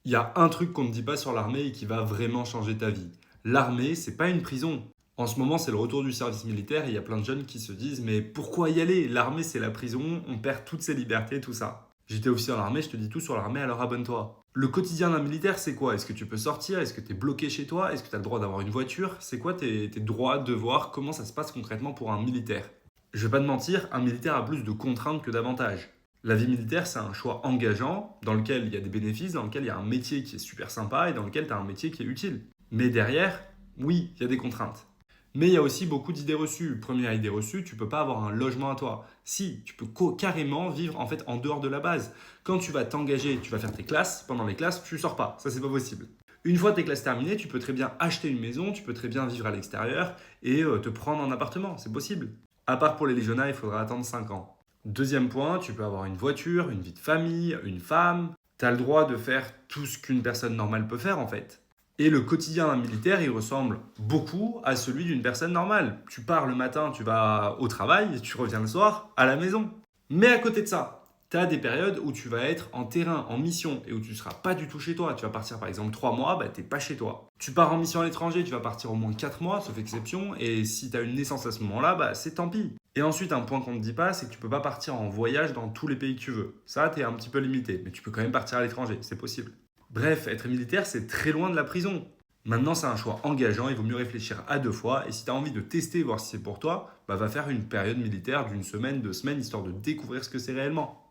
Il y a un truc qu'on ne dit pas sur l'armée et qui va vraiment changer ta vie. L'armée, c'est pas une prison. En ce moment, c'est le retour du service militaire et il y a plein de jeunes qui se disent mais pourquoi y aller? L'armée, c'est la prison, on perd toutes ses libertés, tout ça. J'étais aussi dans l'armée, je te dis tout sur l'armée, alors abonne-toi. Le quotidien d'un militaire, c'est quoi? Est-ce que tu peux sortir? Est-ce que tu es bloqué chez toi? Est-ce que tu as le droit d'avoir une voiture? C'est quoi tes droits, devoirs? Comment ça se passe concrètement pour un militaire? Je vais pas te mentir, un militaire a plus de contraintes que d'avantages. La vie militaire, c'est un choix engageant dans lequel il y a des bénéfices, dans lequel il y a un métier qui est super sympa et dans lequel tu as un métier qui est utile. Mais derrière, oui, il y a des contraintes. Mais il y a aussi beaucoup d'idées reçues. Première idée reçue, tu peux pas avoir un logement à toi. Si, tu peux carrément vivre en fait en dehors de la base. Quand tu vas t'engager, tu vas faire tes classes. Pendant les classes, tu sors pas. Ça, c'est pas possible. Une fois tes classes terminées, tu peux très bien acheter une maison, tu peux très bien vivre à l'extérieur et te prendre un appartement. C'est possible. À part pour les légionnaires, il faudra attendre 5 ans. Deuxième point, tu peux avoir une voiture, une vie de famille, une femme. Tu as le droit de faire tout ce qu'une personne normale peut faire en fait. Et le quotidien d'un militaire, il ressemble beaucoup à celui d'une personne normale. Tu pars le matin, tu vas au travail, et tu reviens le soir à la maison. Mais à côté de ça, tu as des périodes où tu vas être en terrain, en mission, et où tu ne seras pas du tout chez toi. Tu vas partir par exemple 3 mois, bah, tu n'es pas chez toi. Tu pars en mission à l'étranger, tu vas partir au moins 4 mois, sauf exception, et si tu as une naissance à ce moment-là, bah, c'est tant pis. Et ensuite, un point qu'on ne dit pas, c'est que tu ne peux pas partir en voyage dans tous les pays que tu veux. Ça, tu es un petit peu limité, mais tu peux quand même partir à l'étranger, c'est possible. Bref, être militaire, c'est très loin de la prison. Maintenant, c'est un choix engageant, il vaut mieux réfléchir à 2 fois. Et si tu as envie de tester, voir si c'est pour toi, bah, va faire une période militaire d'une semaine, 2 semaines, histoire de découvrir ce que c'est réellement.